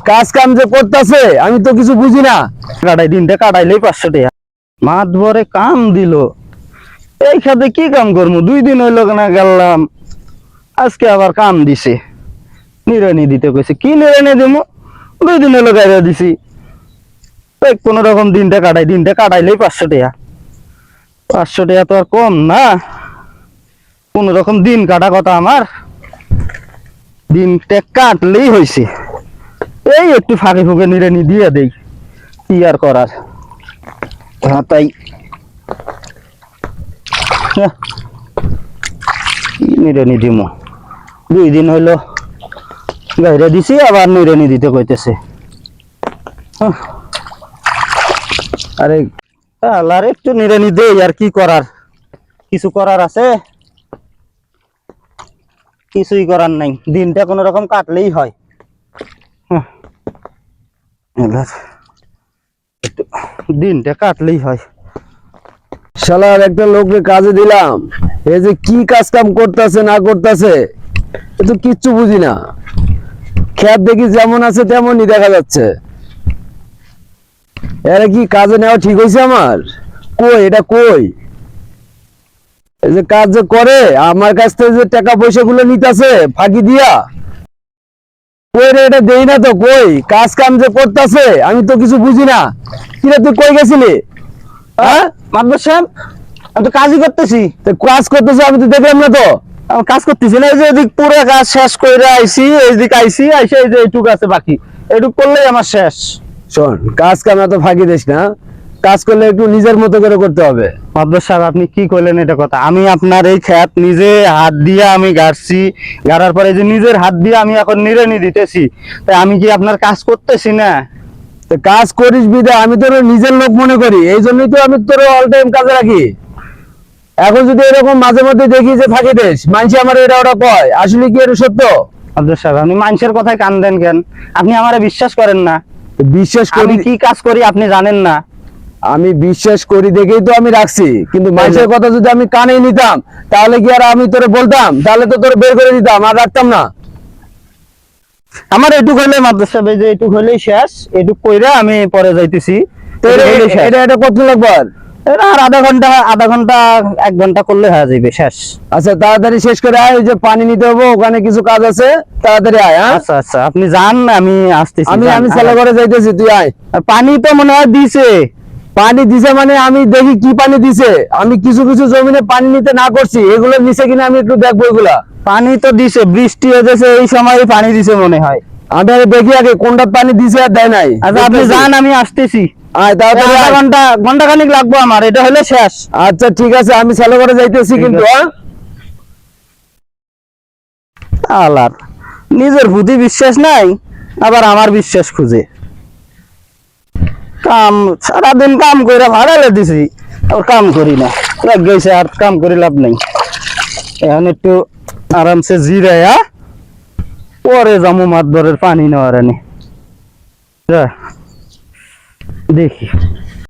কাজ কাম যে করতেছে আমি তো কিছু বুঝি না। দিনটা কাটাইলেই 500 টাকা মাত ভরে কাম দিল। এই খাতে কি কাম করবো, 2 দিন হইলো না গেলাম, আজকে আবার কাম দিছে, নিড়ানি দিতে কইছে। কি নিড়ানি দিব, 2 দিন হইলো গাইরা দিছি। কোন রকম দিনটা কাটাইলেই 500 টাকা। 500 টাকা তো আর কম না, কোন রকম দিন কাটা কথা আমার, দিনটা কাটলেই হয়েছে। এই একটু ফাঁকে ফুঁকে নিড়ানি দিয়ে দেই, কি আর করার। হ্যাঁ তাই নিড়ানি দিম, 2 দিন হইলো গাইরা দিছি, আবার নিড়ানি দিতে কইতেছে। আরে আল্লাহর একটু নিড়ানি দেই, আর কি করার, কিছু করার আছে? কিছুই করার নাই, দিনটা কোন রকম কাটলেই হয়। দিনটা কাটলেই হয়। শালার একটা লোককে কাজে দিলাম, এই যে কি কাজ কাম করতেছে না করতেছে এ তো কিচ্ছু বুঝি না। খেত দেখি যেমন আছে তেমনই দেখা যাচ্ছে। এরা কি কাজে নেওয়া ঠিক হয়েছে আমার? কই এটা কই? এই যে কাজ যে করে আমার কাছ থেকে যে টাকা পয়সা গুলো নিতেছে ফাঁকি দিয়া, কই রে এটা দেই না তো। কই কাজ কাম যে করতেছে আমি তো কিছু বুঝি না। কিরে তুই কই গেছিলি? হ্যাঁ মাদবর সাহেব, আমি তো কাজই করতেছি। কাজ করতেছে আমি তো দেখলাম না তো। আমি কাজ করতেছি না, এই যে এদিক পুরো কাজ শেষ করে আইছি, এইদিক আইছি, আইসে এই যে এইটুকু আছে বাকি, এইটুকু করলেই আমার শেষ। শোন, কাজ কাম এত ফাঁকি দিস না, কাজ করলে একটু নিজের মতো করে করতে হবে। মাদবর সাহেব, আপনি কি কইলেন এটা কথা? আমি আপনার এই ক্ষেত নিজে হাত দিয়ে আমি গাড়ছি, গাড়ার পরে যে নিজের হাত দিয়ে আমি এখন নিড়ানি দিতেছি, তাই আমি কি আপনার কাজ করতেছি না? কাজ করিস বিদে আমি তোর নিজের লোক মনে করি, এই জন্যই তো আমি তোর অল টাইম কাজে রাখি। এখন যদি এরকম মাঝে মধ্যে দেখি যে ফাঁকি দিস, মানুষ আমার এটা ওটা কয়, আসলে কি এটা সত্য? মাদবর সাহেব, আপনি মানুষের কথায় কান দেন কেন? আপনি আমারে বিশ্বাস করেন না? বিশ্বাস আমি করি, কি কাজ করি আপনি জানেন না? আমি বিশ্বাস করি দেখেই তো আমি রাখছি, কিন্তু মানুষের কথা যদি আমি কানে নিতাম তাহলে কি আর আমি তোরে বলতাম? তাহলে তো তোরে বের করে দিতাম, আর রাখতাম না। আমার এইটুক হইলে মাদ্রাসা সাহেব, এই যে এইটুক হইলেই শেষ, এইটুক কইরা আমি পরে যাইতেছি। এটা কত লাগবে আর? আর আধা ঘন্টা 1 ঘন্টা করলে হয়ে যাবে শেষ। আচ্ছা তাড়াতাড়ি শেষ করে আয়, ওই যে পানি নিতে হবে, ওখানে কিছু কাজ আছে, তাড়াতাড়ি আয়। হ্যাঁ আচ্ছা আচ্ছা, আপনি যান, আমি আসতেছি। আমি ছেলে করে যাইতেছি, তুই আয়। আর পানি তো মনে হয় দিছে। পানি দিছে মানে আমি দেখি কি পানি দিছে। আমি কিছু কিছু জমিনে পানি নিতে না করছি, এগুলো নিচে কিনা আমি একটু দেখবো। এগুলা পানি তো দিছে, বৃষ্টি হয়েছে এই সময় পানি দিছে মনে হয়। আমি আগে দেখি আগে কোনটা পানি দিছে আর দেয় নাই। আচ্ছা আপনি যান, আমি আসতেছি। আয় তাড়াতাড়ি আয়। ঘন্টা খানিক লাগবো আমার, এটা হলে শেষ। আচ্ছা ঠিক আছে, আমি ছেলে করে যাইতেছি কিন্তু। হ্যাঁ আলার নিজের বুদ্ধি বিশ্বাস নাই, আবার আমার বিশ্বাস খুঁজে। কাম সারাদিন কাম করে ভাড়ালে দিছি, আর কাম করি না, গেছে আর কাম করে লাভ নেই। এখন একটু আরামসে জিরাইয়া পরে যাবো মাতবরের পানি নেওয়ার আনি। দেখি